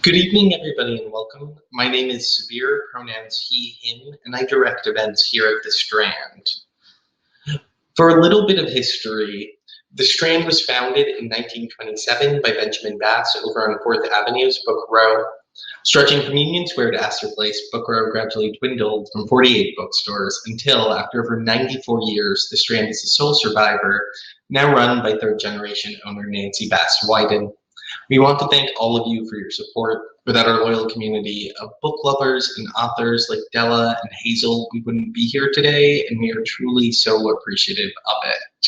Good evening, everybody, and welcome. My name is Sabir, pronouns he, him, and I direct events here at the Strand. For a little bit of history, the Strand was founded in 1927 by Benjamin Bass over on 4th Avenue's Book Row. Stretching from Union Square to Astor Place, Book Row gradually dwindled from 48 bookstores until, after over 94 years, the Strand is the sole survivor, now run by third-generation owner Nancy Bass-Wyden. We want to thank all of you for your support. Without our loyal community of book lovers and authors like Della and Hazel, we wouldn't be here today, and we are truly so appreciative of it.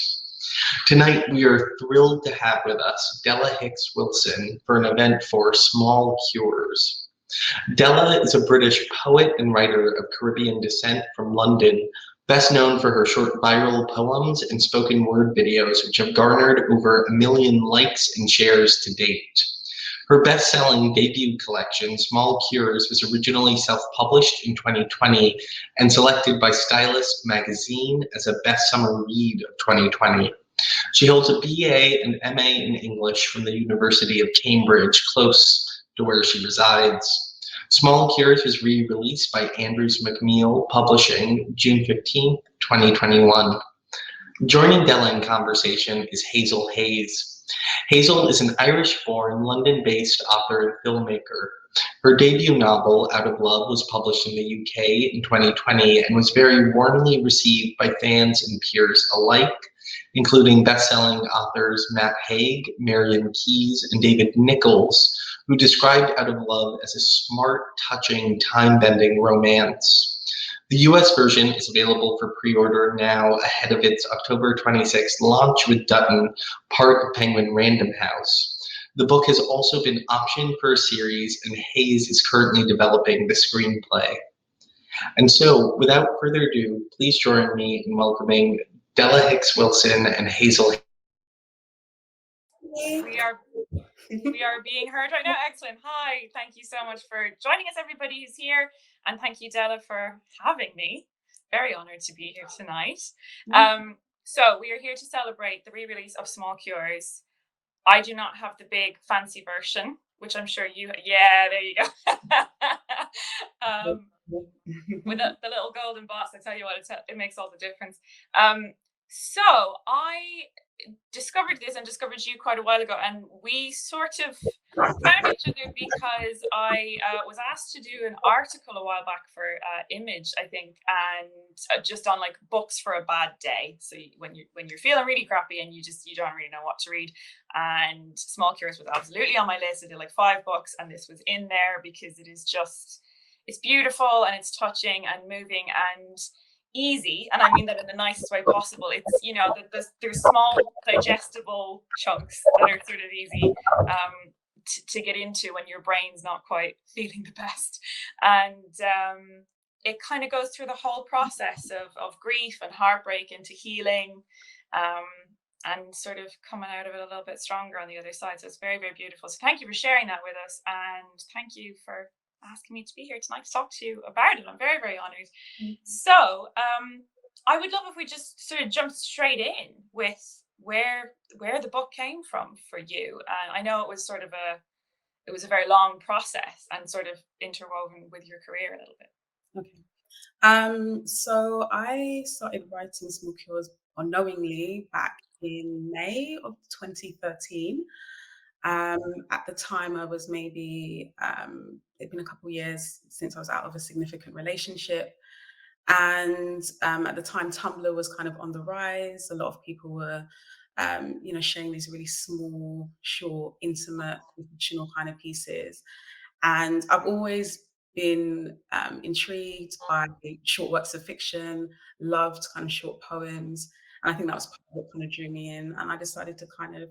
Tonight, we are thrilled to have with us Della Hicks-Wilson for an event for Small Cures. Della is a British poet and writer of Caribbean descent from London, best known for her short viral poems and spoken word videos, which have garnered over 1 million likes and shares to date. Her best-selling debut collection, Small Cures, was originally self-published in 2020 and selected by Stylist magazine as a best summer read of 2020. She holds a BA and MA in English from the University of Cambridge, close to where she resides. Small Cures was re-released by Andrews McMeel Publishing June 15, 2021. Joining Della in conversation is Hazel Hayes. Hazel is an Irish-born, London-based author and filmmaker. Her debut novel, Out of Love, was published in the UK in 2020 and was very warmly received by fans and peers alike, including best-selling authors Matt Haig, Marian Keyes, and David Nichols, who described Out of Love as a smart, touching, time-bending romance. The US version is available for pre-order now ahead of its October 26th launch with Dutton, part of Penguin Random House. The book has also been optioned for a series, and Hayes is currently developing the screenplay. And so, without further ado, please join me in welcoming Della Hicks-Wilson and Hazel. We are being heard right now. Excellent. Hi, thank you so much for joining us, everybody who's here, and thank you, Della, for having me. Very honored to be here tonight. So we are here to celebrate the re-release of Small Cures. I do not have the big fancy version, which I'm sure you. Yeah, there you go. With the little golden box, I tell you what, it makes all the difference. So I discovered this and discovered you quite a while ago, and we sort of found each other because I was asked to do an article a while back for Image, I think, and just on like books for a bad day. So when you're feeling really crappy and you don't really know what to read, and Small Cures was absolutely on my list. I did like 5 books, and this was in there because it's beautiful and it's touching and moving and easy, and I mean that in the nicest way possible. It's there's small digestible chunks that are sort of easy to get into when your brain's not quite feeling the best, and it kind of goes through the whole process of grief and heartbreak into healing, and sort of coming out of it a little bit stronger on the other side. So it's very, very beautiful. So thank you for sharing that with us, and thank you for asking me to be here tonight to talk to you about it. I'm very, very honored. Mm-hmm. So I would love if we just sort of jump straight in with where the book came from for you. I know it was a very long process and sort of interwoven with your career a little bit. Okay. So I started writing Small Cures unknowingly back in May of 2013. At the time, I was maybe, it'd been a couple of years since I was out of a significant relationship. And at the time, Tumblr was kind of on the rise. A lot of people were, sharing these really small, short, intimate, fictional kind of pieces. And I've always been intrigued by short works of fiction, loved kind of short poems. And I think that was part of what kind of drew me in. And I decided to kind of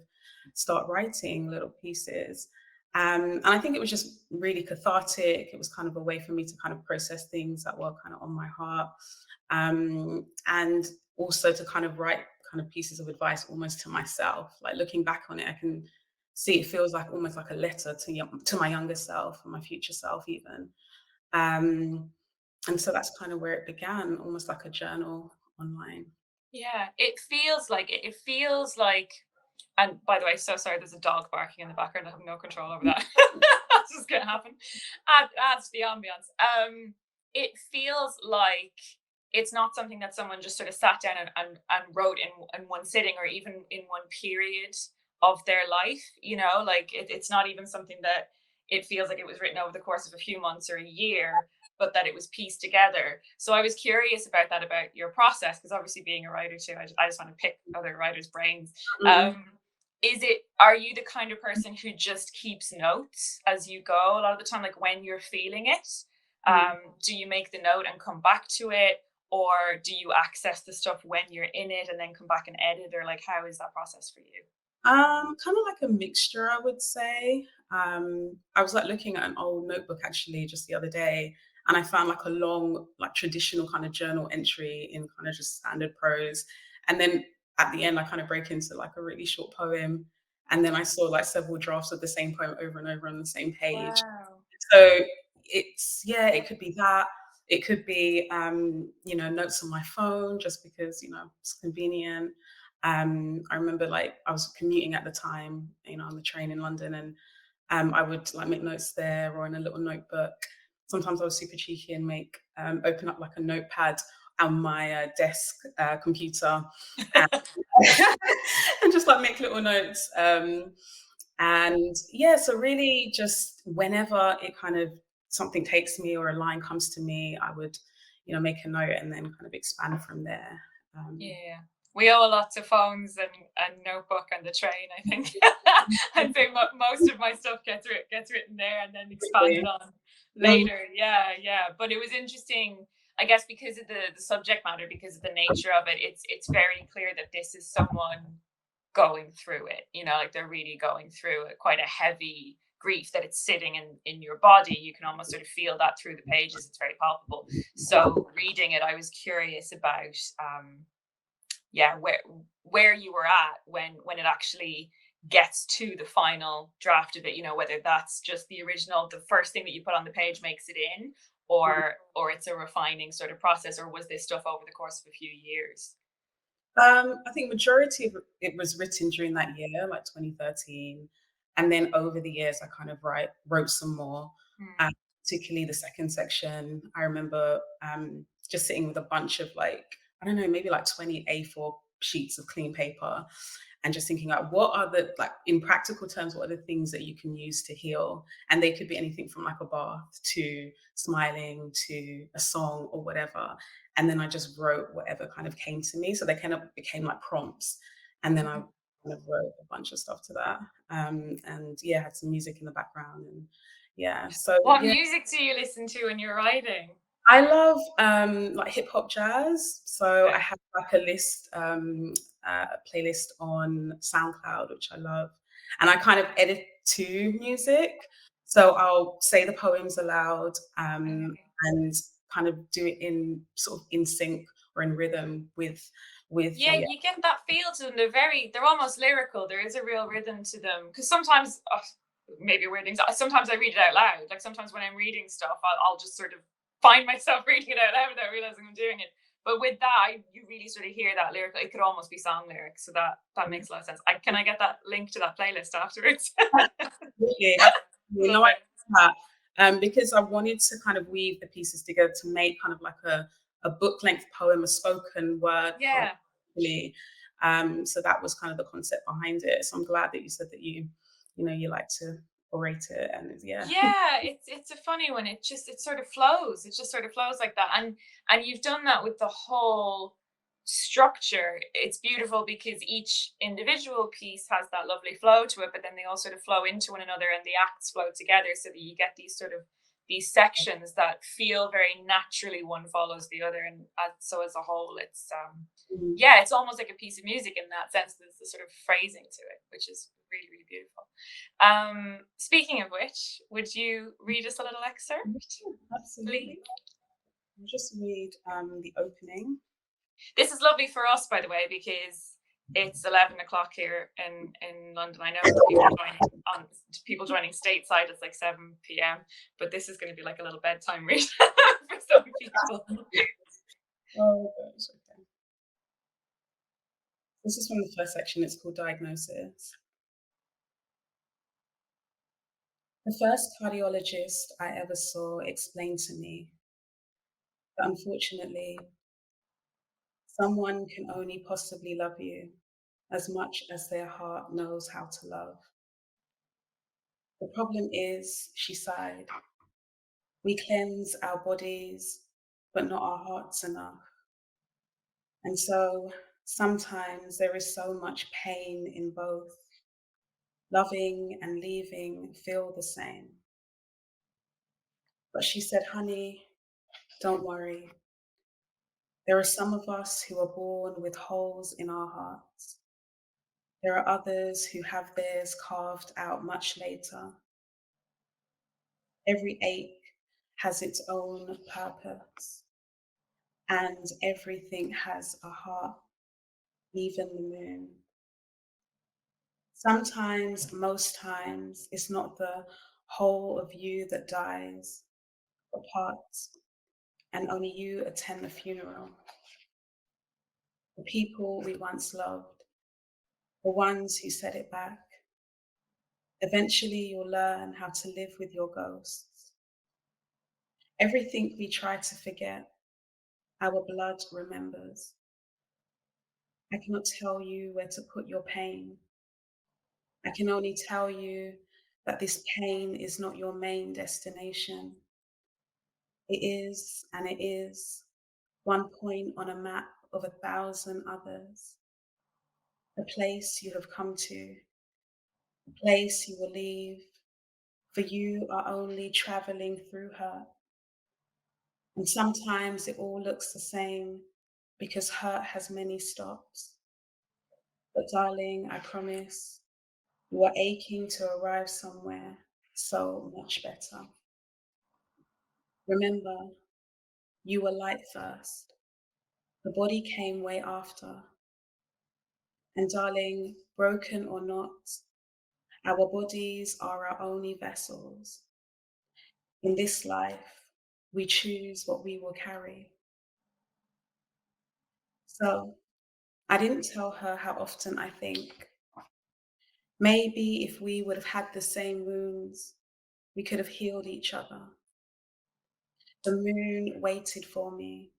start writing little pieces. And I think it was just really cathartic. It was kind of a way for me to kind of process things that were kind of on my heart. And also to kind of write kind of pieces of advice almost to myself. Like looking back on it, I can see it feels like almost like a letter to my younger self and my future self even. And so that's kind of where it began, almost like a journal online. Yeah, it feels like, and by the way, so sorry, there's a dog barking in the background. I have no control over that. That's just gonna happen. Adds to the ambience. It feels like it's not something that someone just sort of sat down and wrote in one sitting, or even in one period of their life. Like it's not even something that it feels like it was written over the course of a few months or a year, but that it was pieced together. So I was curious about that, about your process, because obviously being a writer too, I just want to pick other writers' brains. Are you the kind of person who just keeps notes as you go a lot of the time, like when you're feeling it? Do you make the note and come back to it, or do you access the stuff when you're in it and then come back and edit, or like how is that process for you? Kind of like a mixture, I would say. I was like looking at an old notebook actually just the other day, and I found like a long, like traditional kind of journal entry in kind of just standard prose. And then at the end, I kind of break into like a really short poem. And then I saw like several drafts of the same poem over and over on the same page. Wow. So it could be that. It could be, notes on my phone just because, it's convenient. I remember like I was commuting at the time, on the train in London, and I would like make notes there or in a little notebook. Sometimes I was super cheeky and open up like a notepad on my desk computer, and, and just like make little notes. And yeah, so really just whenever it kind of something takes me or a line comes to me, I would, make a note and then kind of expand from there. Yeah. We owe a lot to phones and notebook and the train, I think. I'd say most of my stuff gets written there and then expanded on later. Yeah. But it was interesting, I guess, because of the subject matter, because of the nature of it. It's very clear that this is someone going through it. Like they're really going through quite a heavy grief, that it's sitting in your body. You can almost sort of feel that through the pages. It's very palpable. So reading it, I was curious about where you were at when it actually gets to the final draft of it, whether that's just the original, the first thing that you put on the page makes it in, or it's a refining sort of process, or was this stuff over the course of a few years? I think majority of it was written during that year, like 2013, and then over the years I kind of wrote some more. Particularly the second section. I remember just sitting with a bunch of like, I don't know, maybe like 20 A4 sheets of clean paper, and just thinking like, what are the, like in practical terms, what are the things that you can use to heal? And they could be anything from like a bath to smiling to a song or whatever. And then I just wrote whatever kind of came to me. So they kind of became like prompts. And then I kind of wrote a bunch of stuff to that. And yeah, had some music in the background. And yeah, so what yeah. music do you listen to when you're writing? I love like hip hop jazz. So I have like a list, a playlist on SoundCloud, which I love. And I kind of edit to music. So I'll say the poems aloud and kind of do it in sort of in sync or in rhythm with you get that feel to them. They're almost lyrical. There is a real rhythm to them. Because sometimes, maybe weird things, sometimes I read it out loud. Like sometimes when I'm reading stuff, I'll just sort of find myself reading it out loud without realizing I'm doing it. But with that, you really sort of hear that lyrical. It could almost be song lyrics. So that makes a lot of sense. Can I get that link to that playlist afterwards? Absolutely. Because I wanted to kind of weave the pieces together to make kind of like a book length poem, a spoken word. Yeah. So that was kind of the concept behind it. So I'm glad that you said that you like to orate it, and yeah, it's a funny one. It sort of flows. It just sort of flows like that, and you've done that with the whole structure. It's beautiful because each individual piece has that lovely flow to it, but then they all sort of flow into one another, and the acts flow together, so that you get these sections that feel very naturally, one follows the other, and so as a whole, it's it's almost like a piece of music in that sense. There's the sort of phrasing to it, which is really, really beautiful. Speaking of which, would you read us a little excerpt? Absolutely. I'll just read the opening. This is lovely for us, by the way, because it's 11 o'clock here in London. I know people joining stateside, it's like 7 p.m, but this is going to be like a little bedtime read for some people. Oh gosh, okay. This is from the first section. It's called Diagnosis. The first cardiologist I ever saw explained to me that unfortunately, someone can only possibly love you as much as their heart knows how to love. The problem is, she sighed, we cleanse our bodies, but not our hearts enough. And so sometimes there is so much pain in both. Loving and leaving feel the same. But she said, honey, don't worry. There are some of us who are born with holes in our hearts. There are others who have theirs carved out much later. Every ache has its own purpose, and everything has a heart, even the moon. Sometimes, most times, it's not the whole of you that dies, but parts, and only you attend the funeral. The people we once loved, the ones who said it back. Eventually, you'll learn how to live with your ghosts. Everything we try to forget, our blood remembers. I cannot tell you where to put your pain. I can only tell you that this pain is not your main destination. It is, and it is, one point on a map of 1,000 others. A place you have come to, a place you will leave, for you are only traveling through her. And sometimes it all looks the same because hurt has many stops. But darling, I promise, you are aching to arrive somewhere so much better. Remember, you were light first. The body came way after. And darling, broken or not, our bodies are our only vessels. In this life, we choose what we will carry. So I didn't tell her how often I think. Maybe if we would have had the same wounds, we could have healed each other. The moon waited for me.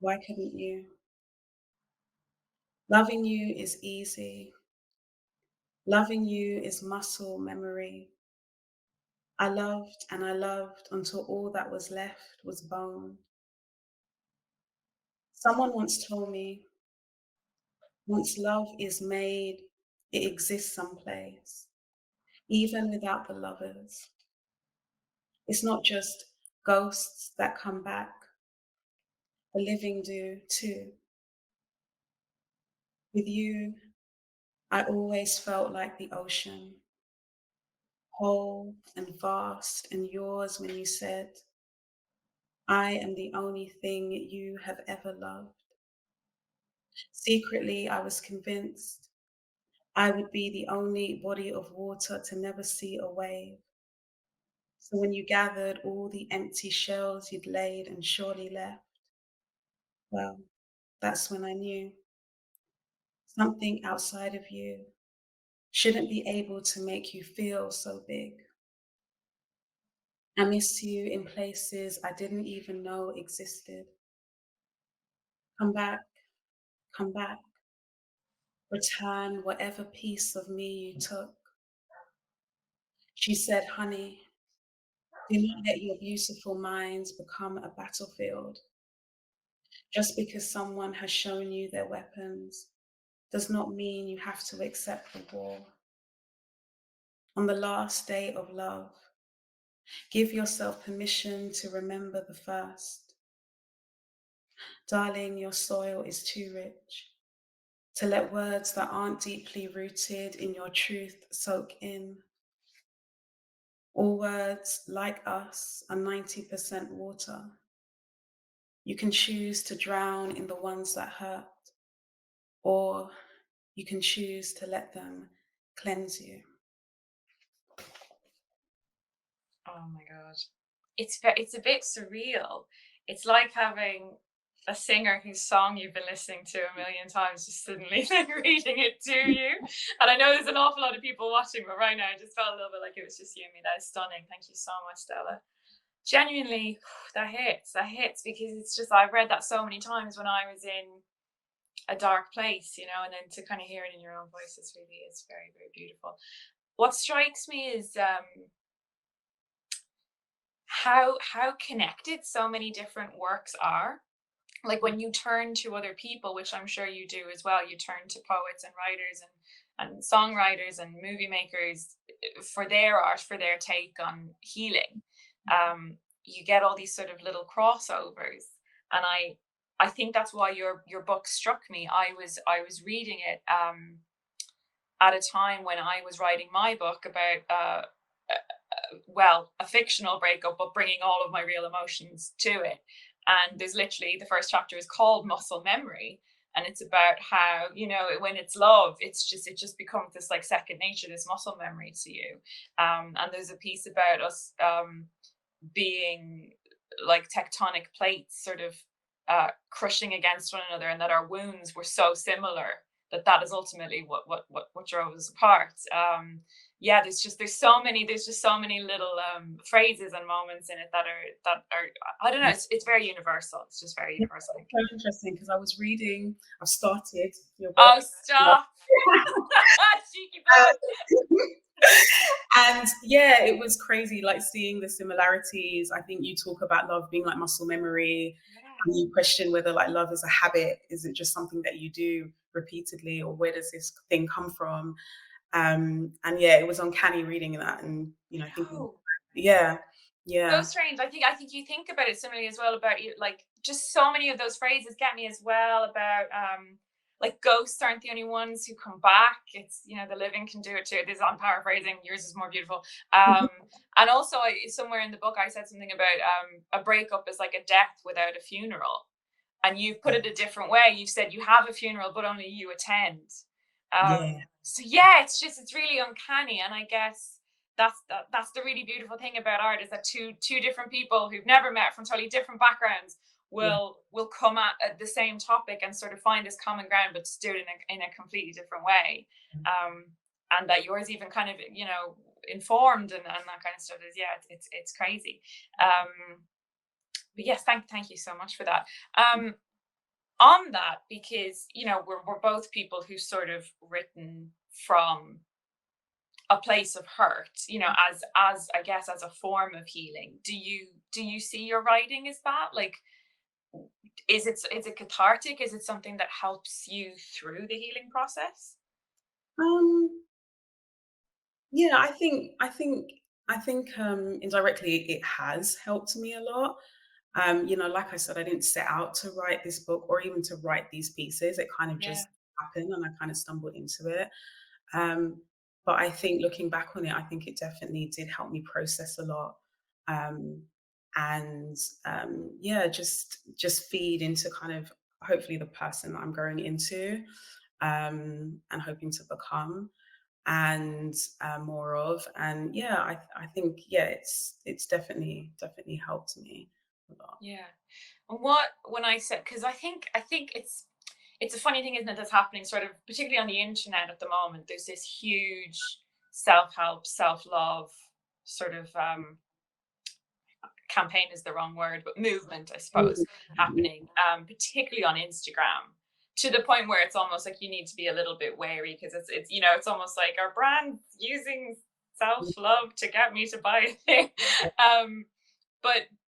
Why couldn't you? Loving you is easy. Loving you is muscle memory. I loved and I loved until all that was left was bone. Someone once told me, once love is made, it exists someplace, even without the lovers. It's not just ghosts that come back, the living do too. With you, I always felt like the ocean, whole and vast and yours when you said, I am the only thing you have ever loved. Secretly, I was convinced I would be the only body of water to never see a wave. So when you gathered all the empty shells you'd laid and surely left, well, that's when I knew something outside of you shouldn't be able to make you feel so big. I miss you in places I didn't even know existed. Come back, come back. Return whatever piece of me you took. She said, honey, do not let your beautiful minds become a battlefield. Just because someone has shown you their weapons does not mean you have to accept the war. On the last day of love, give yourself permission to remember the first. Darling, your soil is too rich to let words that aren't deeply rooted in your truth soak in. All words, like us, are 90% water. You can choose to drown in the ones that hurt, or you can choose to let them cleanse you. Oh my God. It's a bit surreal. It's like having a singer whose song you've been listening to a million times just suddenly like reading it to you. And I know there's an awful lot of people watching, but right now I just felt a little bit like it was just you and me. That is stunning. Thank you so much, Della. Genuinely, that hits because it's just, I've read that so many times when I was in a dark place, you know, and then to kind of hear it in your own voice is really, it's very, very beautiful. What strikes me is how connected so many different works are. Like when you turn to other people, which I'm sure you do as well, you turn to poets and writers and songwriters and movie makers for their art, for their take on healing. You get all these sort of little crossovers, and I think that's why your book struck me. I was reading it at a time when I was writing my book about well, a fictional breakup, but bringing all of my real emotions to it. And there's literally, the first chapter is called Muscle Memory, and it's about how, you know, when it's love, it just becomes this like second nature, this muscle memory to you. And there's a piece about us being like tectonic plates sort of crushing against one another, and that our wounds were so similar that is ultimately what drove us apart. Yeah, there's just so many little phrases and moments in it that are I don't know, it's very universal. It's just very universal. It's so interesting because I've started your book. Oh, stop. Cheeky bug. And yeah, it was crazy, like seeing the similarities. I think you talk about love being like muscle memory, and you question whether like love is a habit. Is it just something that you do repeatedly, or where does this thing come from? And yeah, it was uncanny reading that, and you know, thinking, yeah. So strange. I think you think about it similarly as well, about you, like just so many of those phrases get me as well, about like ghosts aren't the only ones who come back. It's, you know, the living can do it too. This, I'm paraphrasing, yours is more beautiful. And also somewhere in the book I said something about a breakup is like a death without a funeral. And you've put it a different way. You've said you have a funeral, but only you attend. So yeah, it's really uncanny. And I guess that's the really beautiful thing about art, is that two different people who've never met from totally different backgrounds will come at the same topic and sort of find this common ground, but just do it in a completely different way. And that yours even kind of, you know, informed and that kind of stuff is, yeah, it's crazy. But yes, thank you so much for that. On that, because, you know, we're both people who sort of written from a place of hurt, you know, as I guess as a form of healing. Do you see your writing as that? Like, is it cathartic? Is it something that helps you through the healing process? Yeah, I think indirectly it has helped me a lot. You know, like I said, I didn't set out to write this book or even to write these pieces. It kind of just happened, and I kind of stumbled into it. But I think looking back on it, I think it definitely did help me process a lot. And yeah, just feed into kind of hopefully the person that I'm growing into, and hoping to become, and more of. And yeah, I think, yeah, it's definitely helped me a lot. Yeah. And when I said, because I think it's a funny thing, isn't it, that's happening sort of particularly on the internet at the moment. There's this huge self-help, self-love sort of campaign is the wrong word, but movement, I suppose, happening, particularly on Instagram, to the point where it's almost like you need to be a little bit wary, because it's you know, it's almost like, our brand using self-love to get me to buy a thing.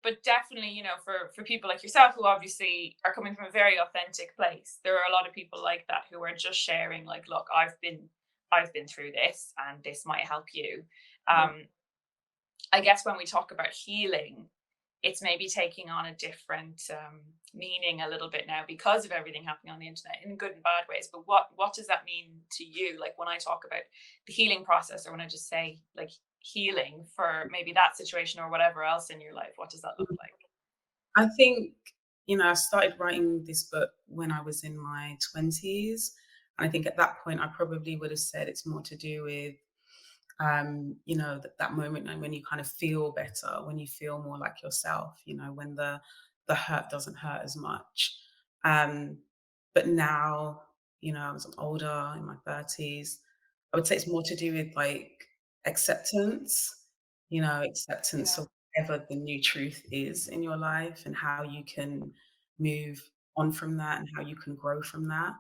But definitely, you know, for people like yourself who obviously are coming from a very authentic place, there are a lot of people like that who are just sharing, like, look, I've been through this, and this might help you. I guess when we talk about healing, it's maybe taking on a different meaning a little bit now because of everything happening on the internet, in good and bad ways. But what does that mean to you? Like, when I talk about the healing process, or when I just say like healing for maybe that situation or whatever else in your life, what does that look like? I think, you know, I started writing this book when I was in my 20s. And I think at that point, I probably would have said it's more to do with, you know, that moment when you kind of feel better, when you feel more like yourself, you know, when the the hurt doesn't hurt as much. Um, but now, as I'm older in my 30s, I would say it's more to do with like acceptance, acceptance Yeah. of whatever the new truth is in your life and how you can move on from that and how you can grow from that.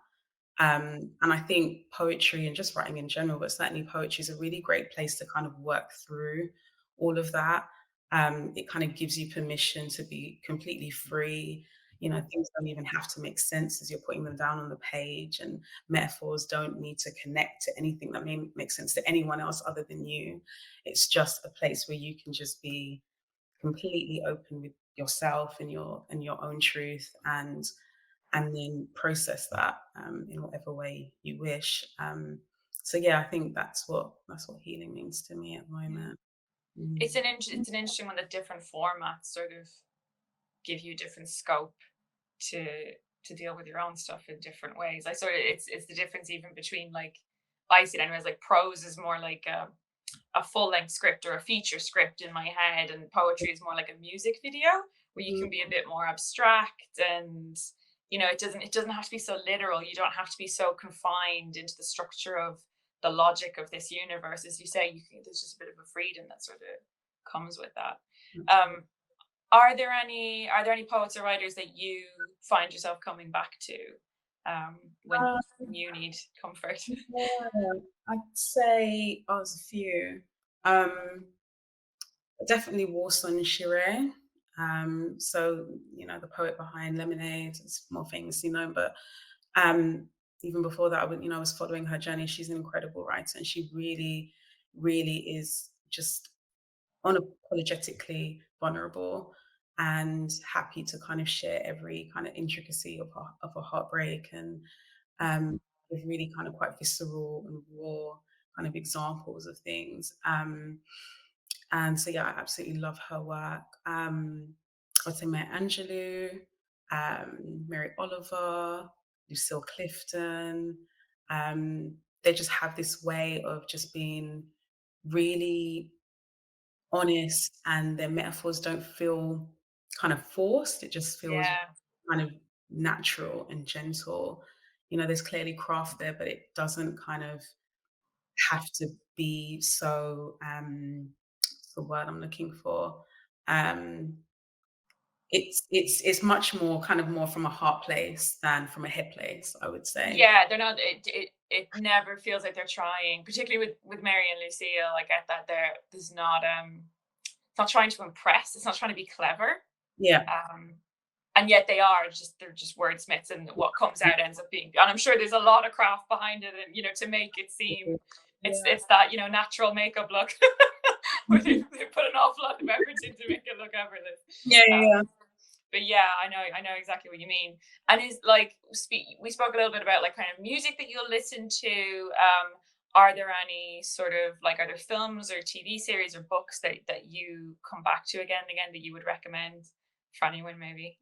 And I think poetry and just writing in general, but certainly poetry is a really great place to kind of work through all of that. It kind of gives you permission to be completely free. Things don't even have to make sense as you're putting them down on the page, and metaphors don't need to connect to anything that may make sense to anyone else other than you. It's just a place where you can just be completely open with yourself and your own truth, and then process that in whatever way you wish. So yeah, I think that's what healing means to me at the moment. Mm. It's an interesting one that different formats sort of give you different scope to deal with your own stuff in different ways. I sort of it's the difference even between, like, I see it anyways, like prose is more like a full length script or a feature script in my head, and poetry is more like a music video where you can be a bit more abstract, and it doesn't have to be so literal. You don't have to be so confined into the structure of the logic of this universe, as you say. There's just a bit of a freedom that sort of comes with that. um are there any poets or writers that you find yourself coming back to when Uh, you need comfort? yeah, I'd say there's a few. Um, Definitely Warsan Shire. So, the poet behind Lemonade is more famously known, but um, even before that, I was following her journey. She's an incredible writer, and she really, really is just unapologetically vulnerable and happy to kind of share every kind of intricacy of a heartbreak, and with really kind of quite visceral and raw kind of examples of things. And so, yeah, I absolutely love her work. I'd say Maya Angelou, Mary Oliver, Lucille Clifton. They just have this way of just being really honest, and their metaphors don't feel kind of forced. It just feels Yeah. kind of natural and gentle. There's clearly craft there, but it doesn't kind of have to be so what's the word I'm looking for. Um it's much more kind of more from a heart place than from a head place, I would say. Yeah, they're not. It never feels like they're trying, particularly with Mary and Lucille. I get that there's not it's not trying to impress. It's not trying to be clever. Yeah. Um, and yet they're just wordsmiths, and what comes out ends up being. And I'm sure there's a lot of craft behind it, and to make it seem Yeah. it's that natural makeup look where they put an awful lot of effort in to make it look effortless. Yeah, yeah, Um, yeah. but yeah, I know exactly what you mean. And is like we spoke a little bit about like kind of music that you'll listen to. Are there any sort of like, are there films or TV series or books that you come back to again and again that you would recommend for anyone maybe?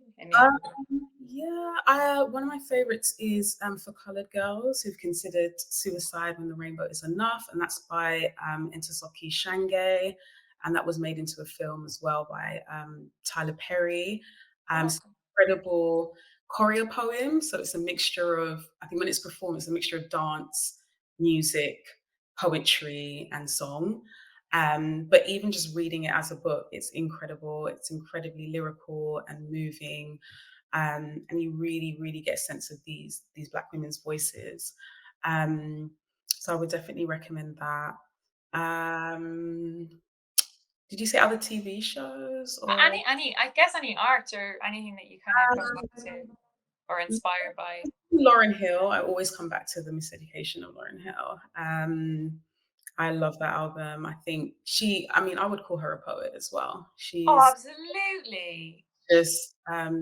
Yeah, one of my favorites is For Colored Girls Who've Considered Suicide When the Rainbow Is Enough, and that's by Ntozake Shange, and that was made into a film as well by Tyler Perry. Oh, It's an incredible choreo poem, so it's a mixture of, I think when it's performed, it's a mixture of dance, music, poetry, and song. But even just reading it as a book, it's incredible. It's incredibly lyrical and moving, and you really, really get a sense of these Black women's voices. So I would definitely recommend that. Um, did you say other TV shows or? I guess any art or anything that you kind of come back to Um, or inspired by. Lauren Hill. I always come back to the Miseducation of Lauren Hill. I love that album. I think I would call her a poet as well. Oh, She's absolutely. just,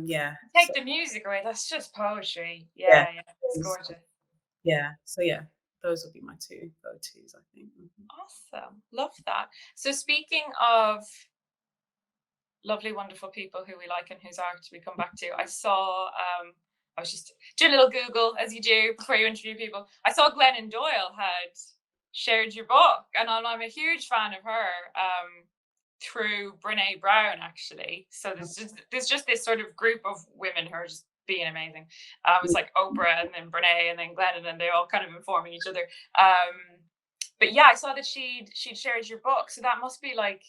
yeah. Take the music away. That's just poetry. Yeah. Yeah, yeah. It's gorgeous. Yeah. So yeah, those would be my two go-tos, I think. Mhm. Awesome. Love that. So speaking of lovely, wonderful people who we like and whose art we come back to, I was just doing a little Google, as you do before you interview people. I saw Glennon Doyle had shared your book, and I'm a huge fan of her. through Brene Brown, actually. So there's just this sort of group of women who are just being amazing. It's like Oprah and then Brene and then Glennon, and they're all kind of informing each other. But yeah, I saw that she'd shared your book. So that must be like,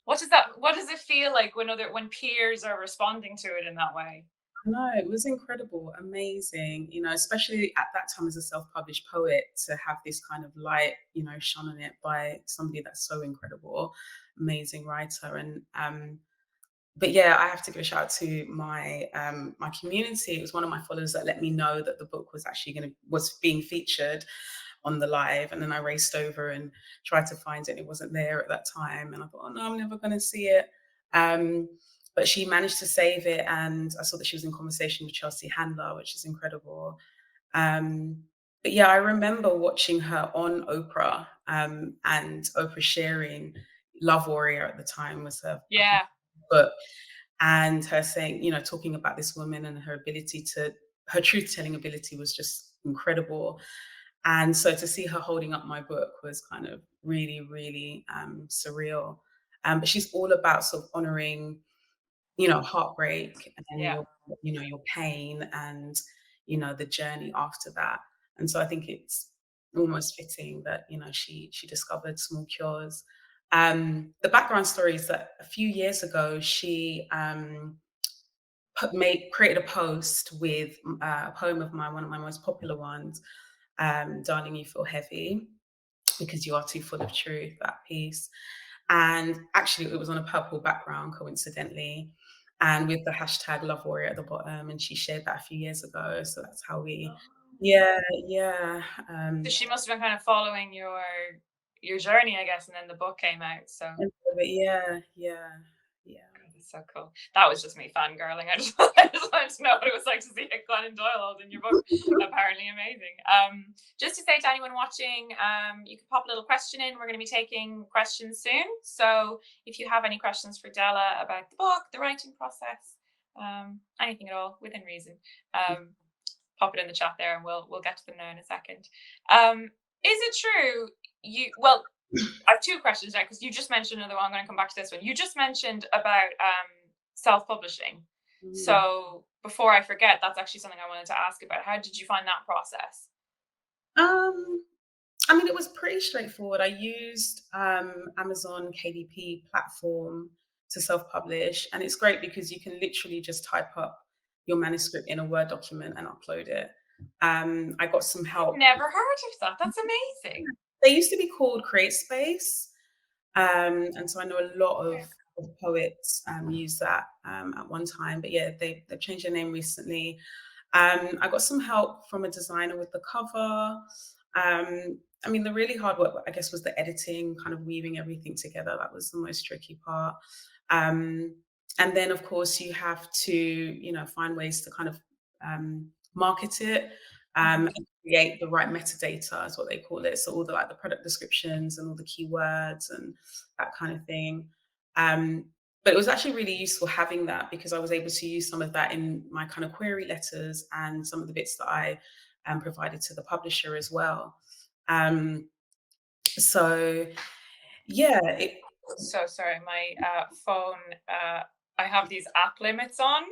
what does it feel like when peers are responding to it in that way? No, it was incredible, amazing, especially at that time as a self-published poet, to have this kind of light, shone on it by somebody that's so incredible, amazing writer. And but yeah, I have to give a shout out to my my community. It was one of my followers that let me know that the book was actually was being featured on the live, and then I raced over and tried to find it, and it wasn't there at that time, and I thought, oh no, I'm never going to see it. But she managed to save it, and I saw that she was in conversation with Chelsea Handler, which is incredible. But yeah, I remember watching her on Oprah, and Oprah sharing Love Warrior at the time was her book, and her saying, talking about this woman and her ability her truth-telling ability was just incredible. And so to see her holding up my book was kind of really, really surreal. But she's all about sort of honoring, heartbreak and your pain and, the journey after that. And so I think it's almost fitting that, she discovered Small Cures. The background story is that a few years ago, she created a post with a poem of mine, one of my most popular ones, Darling, You Feel Heavy Because You Are Too Full of Truth, that piece. And actually, it was on a purple background, coincidentally, and with the hashtag Love Warrior at the bottom. And she shared that a few years ago. So that's how we, yeah. So she must have been kind of following your journey, I guess, and then the book came out. So yeah. That's so cool. That was just me fangirling. I just wanted to know what it was like to see a Glennon Doyle holding your book. Apparently amazing. Just to say to anyone watching, you can pop a little question in. We're going to be taking questions soon. So if you have any questions for Della about the book, the writing process, anything at all within reason, pop it in the chat there, and we'll get to them now in a second. Is it true I have two questions now, because you just mentioned another one. I'm going to come back to this one. You just mentioned about self-publishing. So before I forget, that's actually something I wanted to ask about. How did you find that process? I mean, it was pretty straightforward. I used Amazon KDP platform to self-publish, and it's great because you can literally just type up your manuscript in a Word document and upload it. I got some help. Never heard of that. That's amazing. They used to be called CreateSpace, and so I know a lot of poets use that at one time. But yeah, they've changed their name recently. I got some help from a designer with the cover. I mean, the really hard work, I guess, was the editing, kind of weaving everything together. That was the most tricky part. And then, of course, you have to, find ways to kind of market it. And create the right metadata, is what they call it. So all the product descriptions and all the keywords and that kind of thing. But it was actually really useful having that, because I was able to use some of that in my kind of query letters and some of the bits that I provided to the publisher as well. So yeah. So sorry, my phone. I have these app limits on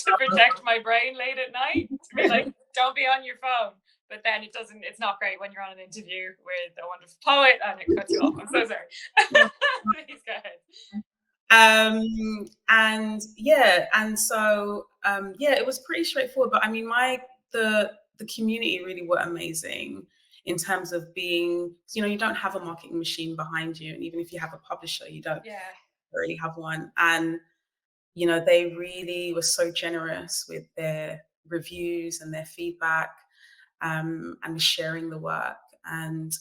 to protect my brain late at night, to be like, don't be on your phone. But then it's not great when you're on an interview with a wonderful poet and it cuts you off. I'm so sorry. Please go ahead. It was pretty straightforward. But I mean, the community really were amazing in terms of being, you don't have a marketing machine behind you, and even if you have a publisher, you don't really have one. And they really were so generous with their reviews and their feedback, and sharing the work. And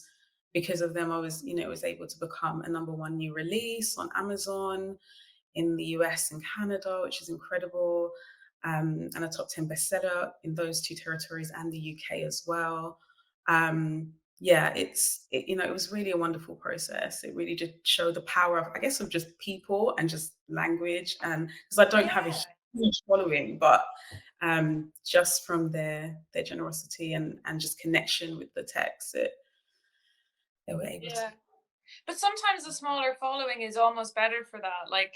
because of them, I was able to become a #1 new release on Amazon in the US and Canada, which is incredible, and a top 10 bestseller in those two territories and the UK as well. It was really a wonderful process. It really just showed the power of, I guess, of just people and just language. And because I don't have a huge following, but just from their generosity and just connection with the text, they were able to. But sometimes a smaller following is almost better for that, like,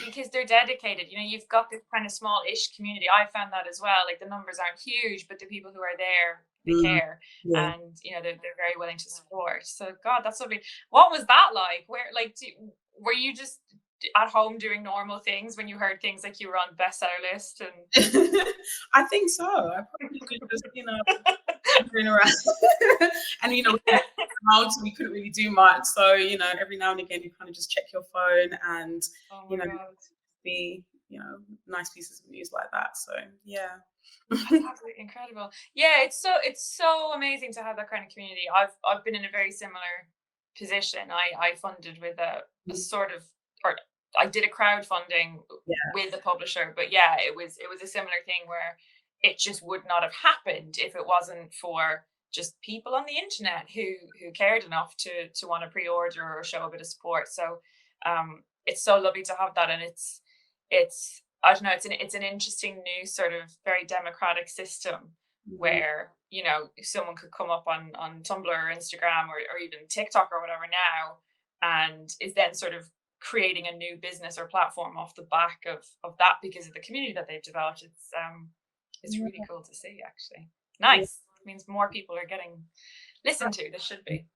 because they're dedicated. You know, you've got this kind of small-ish community. I found that as well. Like, the numbers aren't huge, but the people who are there, they Mm, care, yeah. and you know, they're very willing to support. So, God, that's lovely. What was that like? Where, like, were you just at home doing normal things when you heard things like you were on bestseller list and? I think so. I probably just, wandering around. And, out, we couldn't really do much. So, every now and again, you kind of just check your phone and, Oh you my know, God. be, nice pieces of news like that. So, yeah. That's absolutely incredible. Yeah, it's so amazing to have that kind of community. I've been in a very similar position. I funded with a sort of, or I did a crowdfunding Yeah. with a publisher, but yeah, it was a similar thing where it just would not have happened if it wasn't for just people on the internet who cared enough to want to pre-order or show a bit of support. So it's so lovely to have that, and it's I don't know, it's an interesting new sort of very democratic system Mhm. where, if someone could come up on Tumblr or Instagram or even TikTok or whatever now, and is then sort of creating a new business or platform off the back of that because of the community that they've developed. It's really Yeah. cool to see, actually. Yeah. Nice. It means more people are getting listened to. This should be.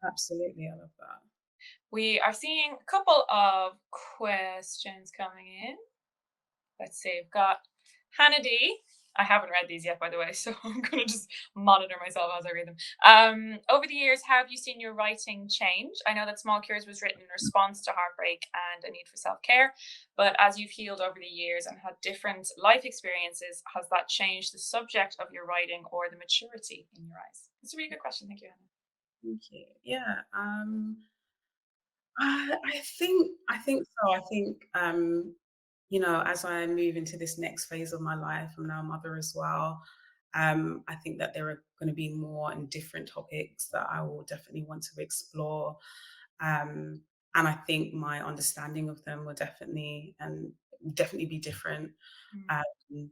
Absolutely. I love that. We are seeing a couple of questions coming in. Let's see, I've got Hannah D. I haven't read these yet, by the way, so I'm going to just monitor myself as I read them. Over the years, how have you seen your writing change? I know that Small Cures was written in response to heartbreak and a need for self-care, but as you've healed over the years and had different life experiences, has that changed the subject of your writing or the maturity in your eyes? That's a really good question. Thank you, Hannah. Thank you. Yeah. I think so. I think, as I move into this next phase of my life, I'm now a mother as well. I think that there are going to be more and different topics that I will definitely want to explore. Um, and I think my understanding of them will definitely be different. Mm. Um,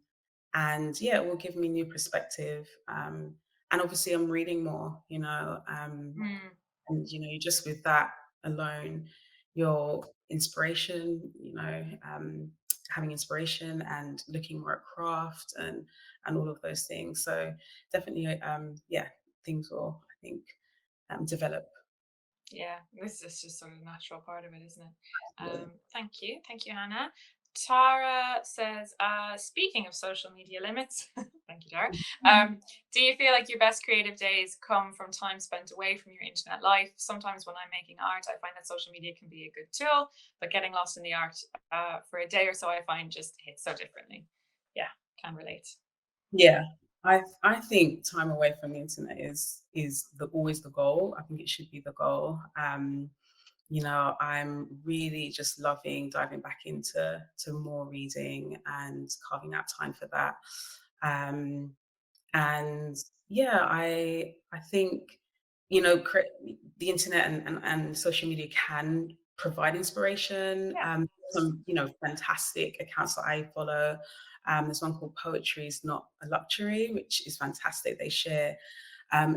and yeah, it will give me new perspective. And obviously, I'm reading more. Mm. And just with that alone, your inspiration, having inspiration and looking more at craft and all of those things. So definitely, yeah, things will, I think, develop. Yeah, this is just sort of a natural part of it, isn't it? Absolutely. Thank you, Hannah. Tara says, speaking of social media limits, thank you, Tara. Do you feel like your best creative days come from time spent away from your internet life? Sometimes when I'm making art, I find that social media can be a good tool, but getting lost in the art for a day or so, I find just hits so differently. Yeah, can relate. Yeah, I think time away from the internet is always the goal. I think it should be the goal. I'm really just loving diving back into more reading and carving out time for that. Um, and yeah, I think the internet and social media can provide inspiration. Yeah. Some fantastic accounts that I follow. There's one called Poetry is Not a Luxury, which is fantastic. They share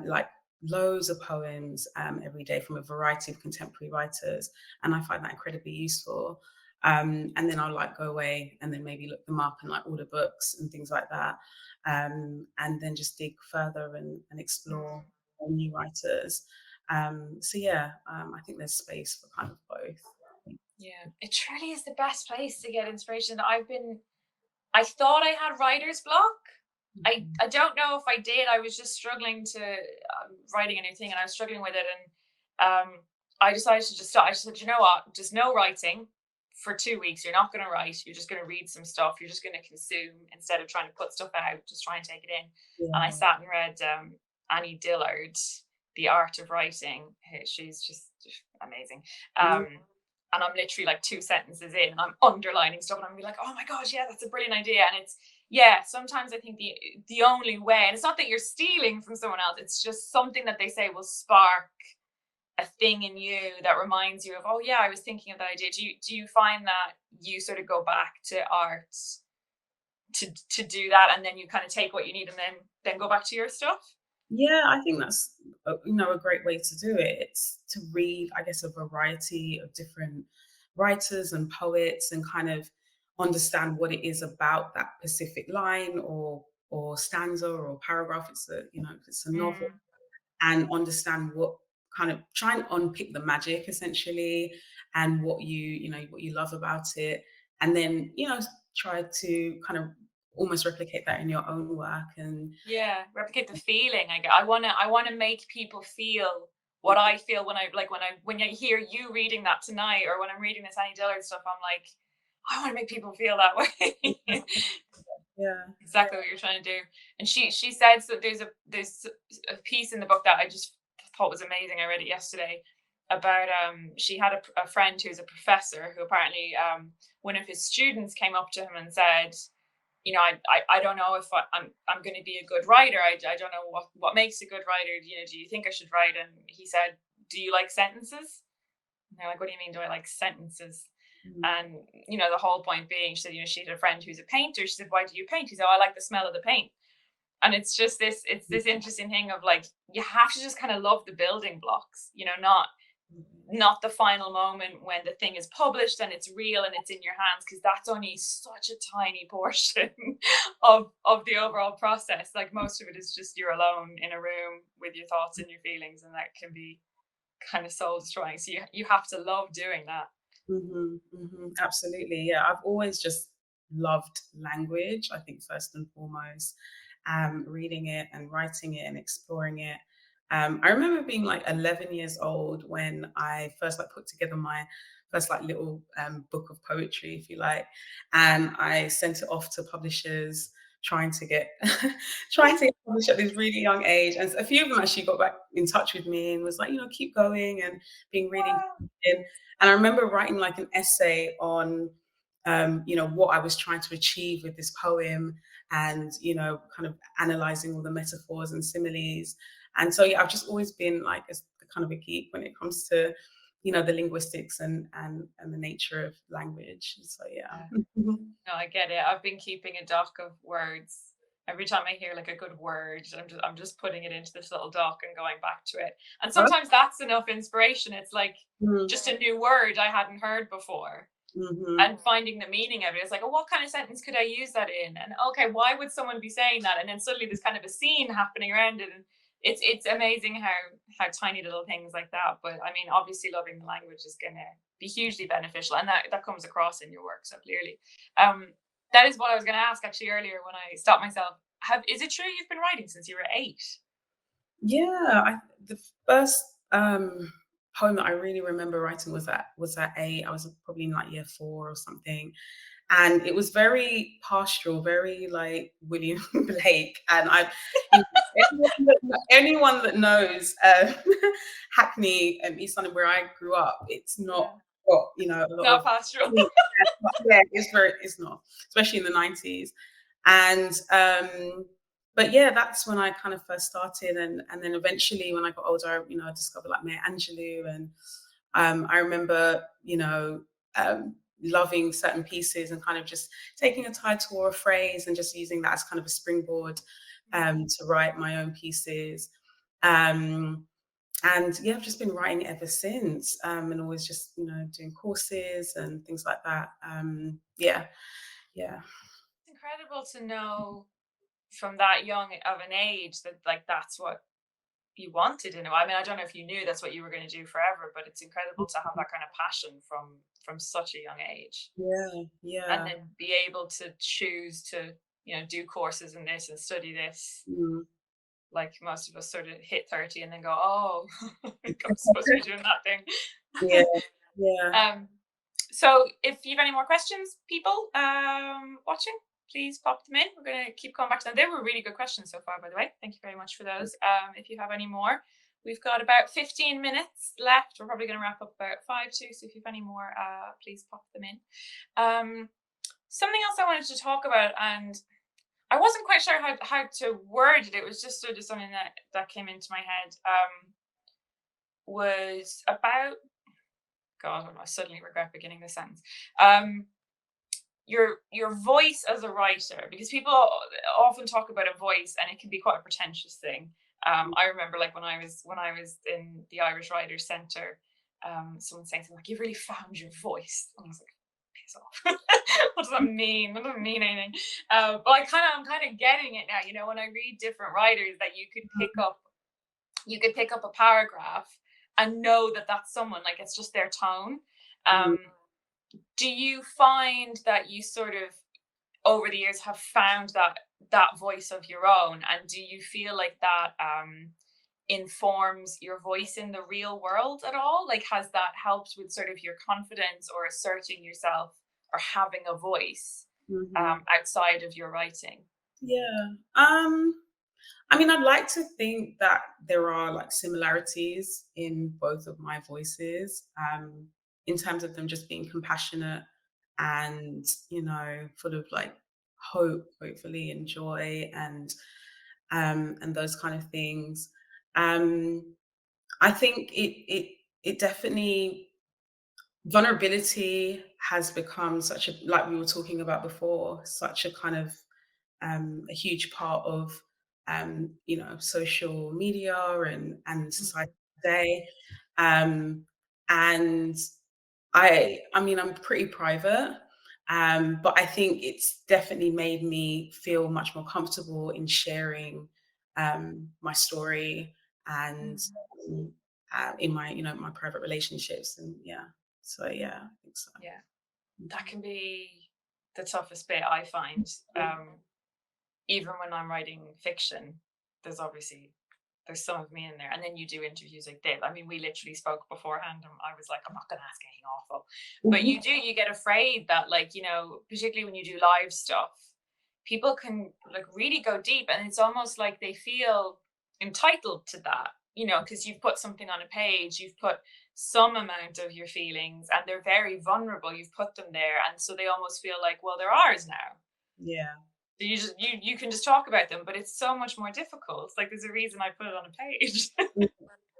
like loads of poems every day from a variety of contemporary writers, and I find that incredibly useful. And then I'll go away and then maybe look them up and order books and things like that, and then just dig further and explore new writers. So yeah, I think there's space for kind of both. Yeah, it truly is the best place to get inspiration. I thought I had writer's block. I don't know if I did. I was just struggling to writing a new thing, and I was struggling with it, and I decided to just stop. I just said, you know what, just no writing for 2 weeks. You're not going to write. You're just going to read some stuff. You're just going to consume instead of trying to put stuff out. Just try and take it in. And I Yeah. sat and read Annie Dillard, The Art of Writing. She's just amazing. And I'm literally 2 sentences in and I'm underlining stuff and I'm like, oh my gosh, yeah, that's a brilliant idea. And sometimes I think the only way, and it's not that you're stealing from someone else, it's just something that they say will spark a thing in you that reminds you of, oh yeah, I was thinking of that idea. Do you find that you sort of go back to art to do that, and then you kind of take what you need and then go back to your stuff? Yeah, I think that's a great way to do it. It's to read, I guess, a variety of different writers and poets, and kind of understand what it is about that specific line or stanza or paragraph. If it's a novel, Mm, and understand what kind of try and unpick the magic essentially, and what you love about it, and then try to kind of almost replicate that in your own work. And yeah, replicate the feeling. I wanna make people feel what I feel when I hear you reading that tonight, or when I'm reading this Annie Dillard stuff. I'm like, I want to make people feel that way. yeah, yeah. Exactly what you're trying to do. And she said, so there's a piece in the book that I just thought was amazing. I read it yesterday about she had a friend who's a professor who apparently one of his students came up to him and said, I don't know if I'm going to be a good writer. I don't know what makes a good writer. Do you think I should write? And he said, do you like sentences? And they're like, what do you mean, do I like sentences? Mm, And the whole point being, she said, she had a friend who's a painter. She said, why do you paint? He said, oh, I like the smell of the paint. And it's this interesting thing of like, you have to just kind of love the building blocks, not the final moment when the thing is published and it's real and it's in your hands, because that's only such a tiny portion of the overall process. Like, most of it is just you're alone in a room with your thoughts and your feelings, and that can be kind of soul destroying. So you have to love doing that. absolutely. Yeah, I've always just loved language, I think, first and foremost. Reading it and writing it and exploring it. I remember being like 11 years old when I first like put together my first like little book of poetry, if you like, and I sent it off to publishers trying to get trying to get published at this really young age. And a few of them actually got back in touch with me and was like, keep going, and being really Wow. interested. And I remember writing like an essay on what I was trying to achieve with this poem, and kind of analyzing all the metaphors and similes. And so yeah, I've just always been like a kind of a geek when it comes to the linguistics and the nature of language. So Yeah. yeah. No, I get it. I've been keeping a doc of words. Every time I hear like a good word, I'm just putting it into this little doc and going back to it. And sometimes that's enough inspiration. It's like just a new word I hadn't heard before, Mm-hmm. and finding the meaning of it. It's like, oh, what kind of sentence could I use that in? And okay, why would someone be saying that? And then suddenly there's kind of a scene happening around it. And it's amazing how tiny little things like that. But I mean, obviously loving the language is gonna be hugely beneficial, and that comes across in your work so clearly. That is what I was gonna ask actually earlier when I stopped myself. Is it true you've been writing since you were 8? Yeah, the first poem that I really remember writing was at 8. I was probably in like year 4 or something, and it was very pastoral, very like William Blake. And you know, anyone that knows Hackney and East London, where I grew up, it's not Yeah. got a lot Not of pastoral. yeah, it's not, especially in the 90s. And but yeah, that's when I kind of first started, and then eventually when I got older, I discovered like Maya Angelou, and I remember loving certain pieces and kind of just taking a title or a phrase and just using that as kind of a springboard to write my own pieces. Um, and yeah, I've just been writing ever since, and always just doing courses and things like that. Yeah, yeah. It's incredible to know from that young of an age that like that's what you wanted in it. I mean, I don't know if you knew that's what you were going to do forever, but it's incredible to have that kind of passion from such a young age, Yeah, and yeah. then be able to choose to do courses in this and study this. Mm. Like most of us sort of hit 30 and then go, oh, I'm supposed to be doing that Yeah, thing. yeah. um, so if you have any more questions, people watching, please pop them in. We're going to keep going back to them. They were really good questions so far, by the way. Thank you very much for those. If you have any more, we've got about 15 minutes left. We're probably going to wrap up about 5 too. So if you have any more, please pop them in. Something else I wanted to talk about, and I wasn't quite sure how to word it. It was just sort of something that came into my head. Was about, God, I suddenly regret beginning this sentence. Your voice as a writer, because people often talk about a voice and it can be quite a pretentious thing. I remember like when I was in the Irish Writers Centre, someone saying something like, "You really found your voice," and I was like, "Piss off." What does that mean? What does that mean anything? But I'm kind of getting it now. You know, when I read different writers, that you could pick up a paragraph and know that that's someone, like it's just their tone. Mm. Um, do you find that you sort of over the years have found that voice of your own, and do you feel like that informs your voice in the real world at all? Like, has that helped with sort of your confidence or asserting yourself or having a voice Mhm. outside of your writing? Yeah. I mean, I'd like to think that there are like similarities in both of my voices, in terms of them just being compassionate and, full of like hope, hopefully, and joy and those kind of things. Um, I think it definitely vulnerability has become such a, like we were talking about before, such a kind of a huge part of social media and society today. Um, and I mean, I'm pretty private, but I think it's definitely made me feel much more comfortable in sharing my story and Mhm. in my my private relationships, and yeah. So yeah, I think so. Yeah, that can be the toughest bit, I find. Even when I'm writing fiction, there's obviously there's some of me in there, and then you do interviews like this. I mean, we literally spoke beforehand, and I was like, I'm not going to ask anything awful, but Mhm. you get afraid that, like, particularly when you do live stuff, people can like really go deep, and it's almost like they feel entitled to that, because you've put something on a page, you've put some amount of your feelings, and they're very vulnerable. You've put them there, and so they almost feel like, well, they're ours now. Yeah. So you can just talk about them, but it's so much more difficult. It's like there's a reason I put it on a page. Mm.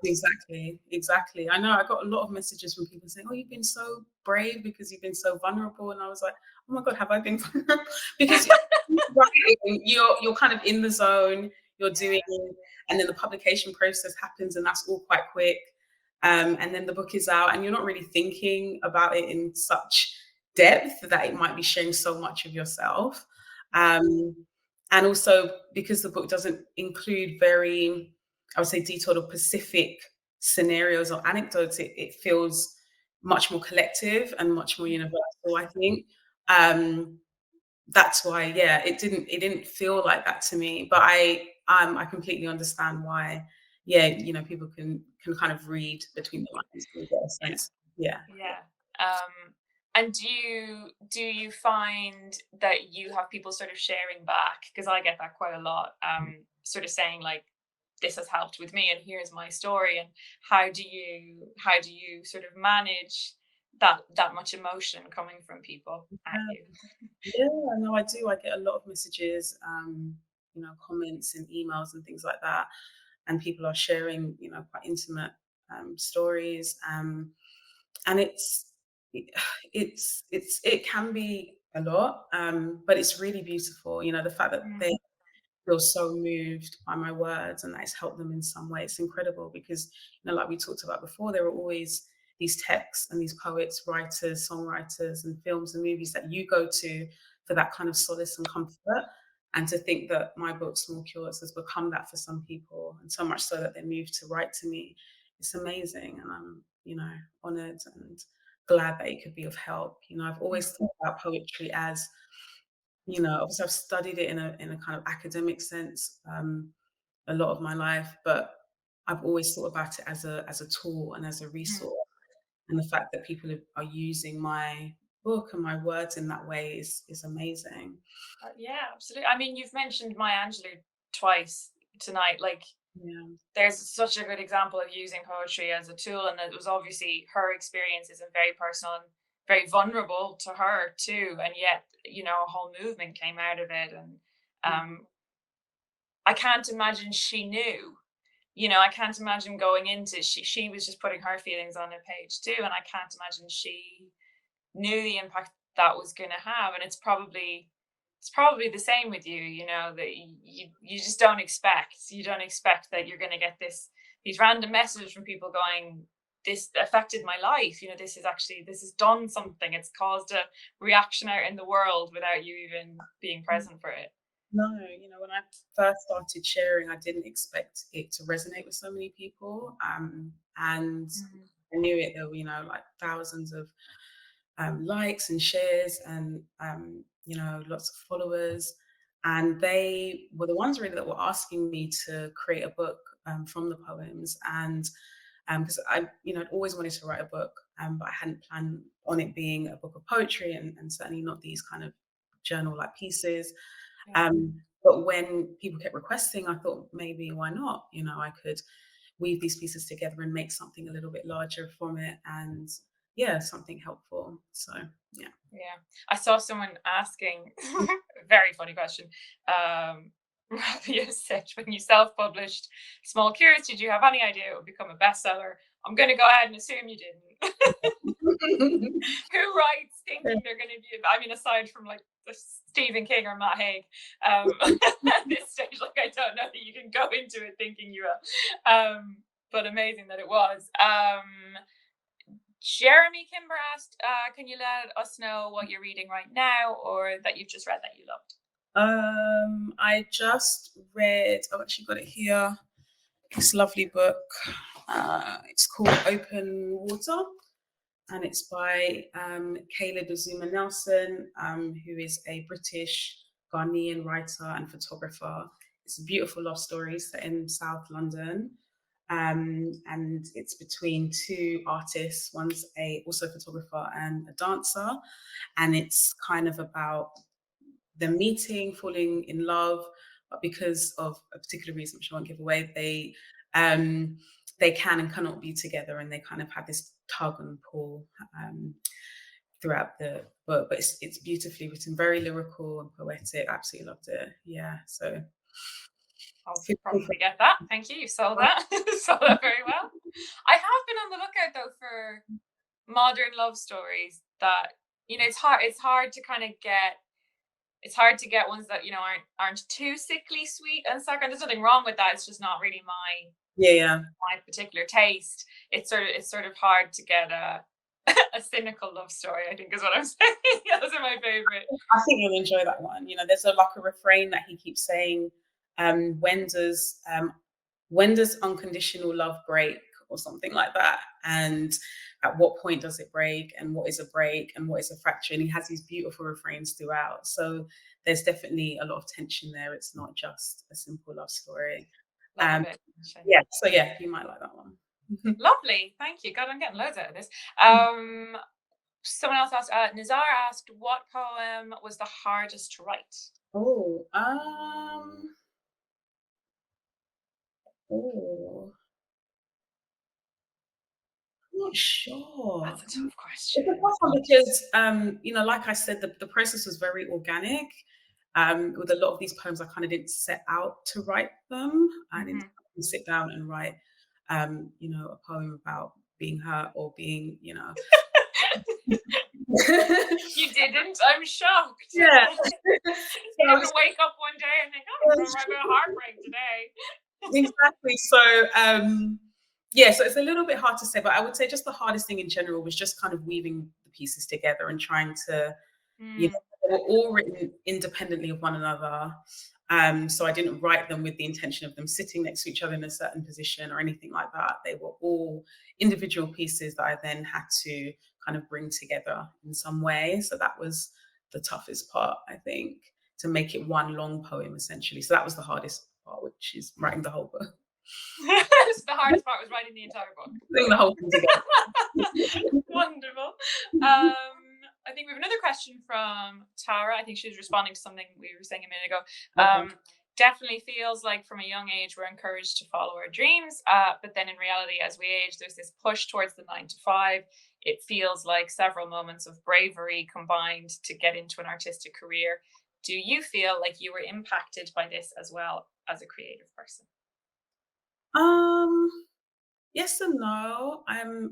Exactly, exactly. I know I got a lot of messages from people saying, "Oh, you've been so brave because you've been so vulnerable," and I was like, "Oh my God, have I been vulnerable?" Because writing, you're kind of in the zone, you're doing Yeah, it, and then the publication process happens, and that's all quite quick. And then the book is out, and you're not really thinking about it in such depth that it might be sharing so much of yourself. Um, and also because the book doesn't include very, I would say, detailed or specific scenarios or anecdotes, it feels much more collective and much more universal, I think. Um, that's why, yeah, it didn't feel like that to me. But I completely understand why, yeah, people can kind of read between the lines and get a yeah, sense. Yeah. yeah. And do you find that you have people sort of sharing back? Because I get that quite a lot. Sort of saying like, this has helped with me, and here's my story. And how do you sort of manage that much emotion coming from people at Yeah. you? Yeah, no, I do. I get a lot of messages, comments and emails and things like that. And people are sharing, quite intimate stories. And it can be a lot, but it's really beautiful. The fact that Mm, they feel so moved by my words and that it's helped them in some way. It's incredible because, like we talked about before, there are always these texts and these poets, writers, songwriters, and films and movies that you go to for that kind of solace and comfort. And to think that my book, Small Cures, has become that for some people, and so much so that they moved to write to me, it's amazing. And I'm, honored and glad that it could be of help. I've always mm, thought about poetry as, obviously I've studied it in a kind of academic sense, a lot of my life, but I've always thought about it as a tool and as a mm. resource. And the fact that people are using my book and my words in that way is amazing. Yeah, absolutely. I mean, you've mentioned Maya Angelou twice tonight. Like, Yeah. there's such a good example of using poetry as a tool, and it was obviously her experiences and very personal and very vulnerable to her too, and yet a whole movement came out of it. And Mhm. I can't imagine she knew. I can't imagine going into she was just putting her feelings on a page too, and I can't imagine she knew the impact that was going to have. And it's probably it's probably the same with you, you know, that you just don't expect. You don't expect that you're going to get these random messages from people going, this affected my life. You know, this has done something. It's caused a reaction out in the world without you even being present for it. No, when I first started sharing, I didn't expect it to resonate with so many people. And I knew it, there were, like thousands of likes and shares and, lots of followers. And they were the ones really that were asking me to create a book from the poems. And because I'd always wanted to write a book, but I hadn't planned on it being a book of poetry and certainly not these kind of journal-like pieces. But when people kept requesting, I thought maybe why not? I could weave these pieces together and make something a little bit larger from it, and something helpful. So yeah. I saw someone asking a very funny question. You said when you self-published Small Cures, did you have any idea it would become a bestseller? I'm going to go ahead and assume you didn't. Who writes thinking they're going to be? I mean, aside from like the Stephen King or Matt Haig, at this stage, like I don't know that you can go into it thinking you will. But amazing that it was. Jeremy Kimber asked, can you let us know what you're reading right now or that you've just read that you loved? I just read, I've actually got it here, this lovely book. It's called Open Water, and it's by Caleb Azuma Nelson, who is a British Ghanaian writer and photographer. It's a beautiful love story set in South London. And it's between two artists. One's also a photographer and a dancer. And it's kind of about them meeting, falling in love, but because of a particular reason, which I won't give away, they can and cannot be together, and they kind of have this tug and pull throughout the book. But it's beautifully written, very lyrical and poetic. Absolutely loved it. Yeah, so I'll probably get that. Thank you. You sold that. Sold that very well. I have been on the lookout though for modern love stories that, it's hard to kind of get. It's hard to get ones that aren't too sickly sweet and saccharine. There's nothing wrong with that. It's just not really my particular taste. It's sort of hard to get a cynical love story, I think is what I'm saying. Those are my favorite. I think you'll enjoy that one. There's a refrain that he keeps saying, when does unconditional love break, or something like that, and at what point does it break, and what is a break, and what is a fracture? And he has these beautiful refrains throughout, so there's definitely a lot of tension there. It's not just a simple love story. So you might like that one. Lovely, thank you. God, I'm getting loads out of this. Someone else asked, Nizar asked, what poem was the hardest to write? I'm not sure. That's a tough question. It's a tough one because, like I said, the process was very organic. With a lot of these poems, I kind of didn't set out to write them. I didn't sit down and write, a poem about being hurt or being, You didn't? I'm shocked. Yeah. You're going to wake up one day and think, I'm going to write about heartbreak today. Exactly. So, so it's a little bit hard to say, but I would say just the hardest thing in general was just kind of weaving the pieces together and trying to, they were all written independently of one another. So I didn't write them with the intention of them sitting next to each other in a certain position or anything like that. They were all individual pieces that I then had to kind of bring together in some way. So that was the toughest part, I think, to make it one long poem, essentially. So that was the hardest part, which is writing the whole book. The hardest part was writing the entire book. Putting the whole thing together. Wonderful. I think we have another question from Tara. I think she was responding to something we were saying a minute ago. Definitely feels like from a young age we're encouraged to follow our dreams, but then in reality, as we age, there's this push towards the 9 to 5. It feels like several moments of bravery combined to get into an artistic career. Do you feel like you were impacted by this as well as a creative person? Yes and no.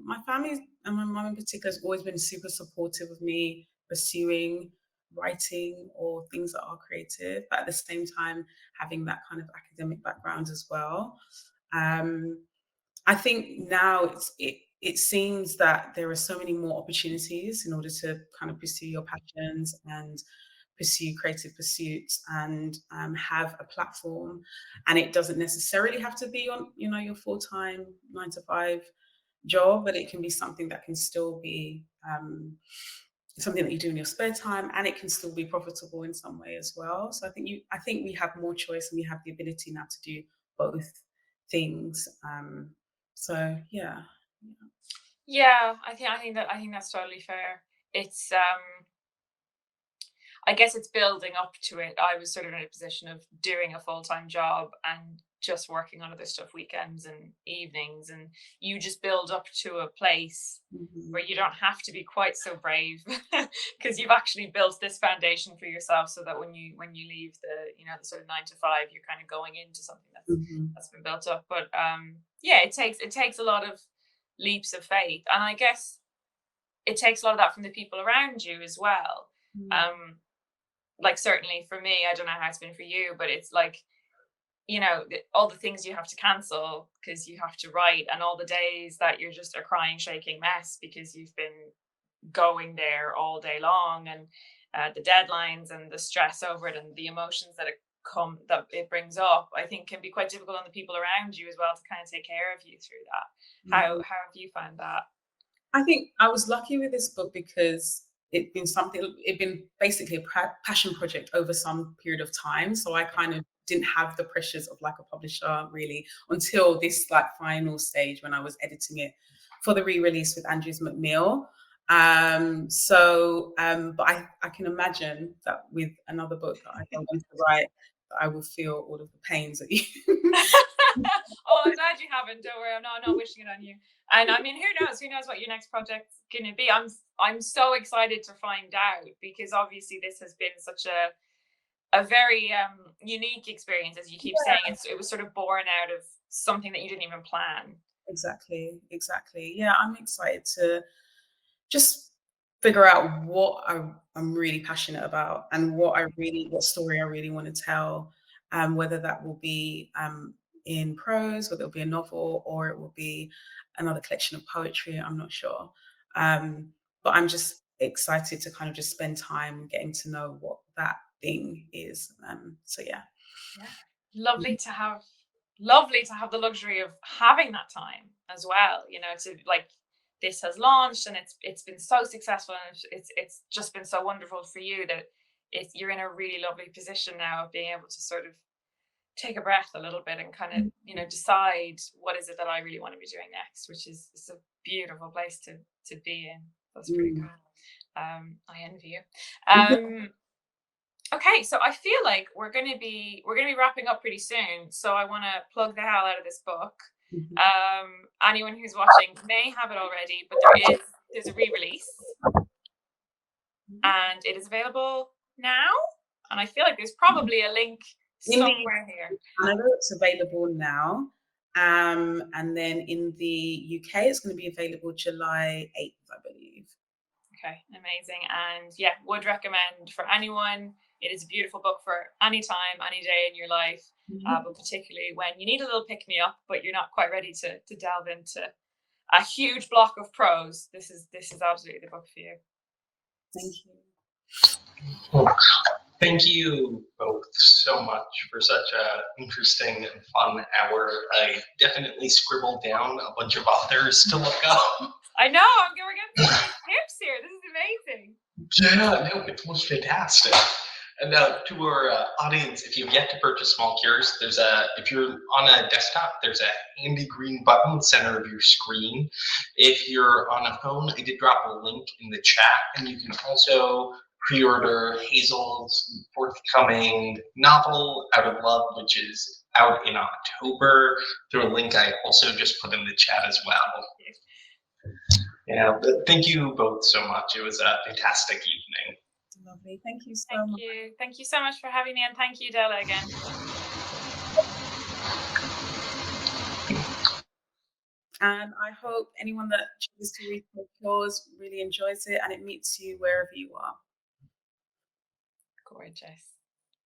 My family and my mum in particular has always been super supportive of me pursuing writing or things that are creative, but at the same time having that kind of academic background as well. I think now it seems that there are so many more opportunities in order to kind of pursue your passions and pursue creative pursuits and have a platform. And it doesn't necessarily have to be on, your full-time 9 to 5 job, but it can be something that can still be something that you do in your spare time, and it can still be profitable in some way as well. So I think we have more choice, and we have the ability now to do both things. So yeah. Yeah, I think that's totally fair. It's I guess it's building up to it. I was sort of in a position of doing a full-time job and just working on other stuff weekends and evenings, and you just build up to a place where you don't have to be quite so brave because you've actually built this foundation for yourself, so that when you leave the sort of 9 to 5, you're kind of going into something that's been built up. But yeah, it takes a lot of leaps of faith, and I guess it takes a lot of that from the people around you as well. Like, certainly for me, I don't know how it's been for you, but it's like, all the things you have to cancel because you have to write, and all the days that you're just a crying, shaking mess because you've been going there all day long, and the deadlines and the stress over it and the emotions that it brings up, I think can be quite difficult on the people around you as well to kind of take care of you through that. How have you found that? I think I was lucky with this book because it'd been basically a passion project over some period of time. So I kind of didn't have the pressures of like a publisher really until this like final stage when I was editing it for the re-release with Andrews McMill. But I can imagine that with another book that I go on to write, that I will feel all of the pains that you. Oh, I'm glad you haven't. Don't worry, I'm not wishing it on you. And I mean, who knows what your next project's gonna be. I'm so excited to find out, because obviously this has been such a very unique experience, as you keep saying. It was sort of born out of something that you didn't even plan. Exactly. Yeah, I'm excited to just figure out what I'm really passionate about and what story I really want to tell. Whether that will be in prose, whether it'll be a novel, or it will be another collection of poetry, I'm not sure. But I'm just excited to kind of just spend time getting to know what that thing is. So yeah. Lovely to have the luxury of having that time as well, to like, this has launched and it's been so successful, and it's just been so wonderful for you that you're in a really lovely position now of being able to sort of take a breath a little bit and kind of decide what is it that I really want to be doing next, which is a beautiful place to be in. That's pretty cool. I envy you. Okay, so I feel like we're gonna be wrapping up pretty soon. So I want to plug the hell out of this book. Anyone who's watching may have it already, but there's a re-release, and it is available now. And I feel like there's probably a link somewhere here. Canada, it's available now, and then in the UK, it's going to be available July 8th, I believe. Okay, amazing. And yeah, would recommend for anyone. It is a beautiful book for any time, any day in your life, but particularly when you need a little pick-me-up, but you're not quite ready to delve into a huge block of prose. This is absolutely the book for you. Thank you. Well, thank you both so much for such an interesting and fun hour. I definitely scribbled down a bunch of authors to look up. I know, we're getting some tips here. This is amazing. Yeah, no, it was fantastic. And to our audience, if you've yet to purchase Small Cures, if you're on a desktop, there's a handy green button in the center of your screen. If you're on a phone, I did drop a link in the chat, and you can also pre-order Hazel's forthcoming novel, Out of Love, which is out in October, through a link I also just put in the chat as well. Yeah, but thank you both so much. It was a fantastic evening. Lovely. Thank you so much. Thank you so much for having me, and thank you, Della, again. And I hope anyone that chooses to read Small Cures really enjoys it, and it meets you wherever you are. Gorgeous.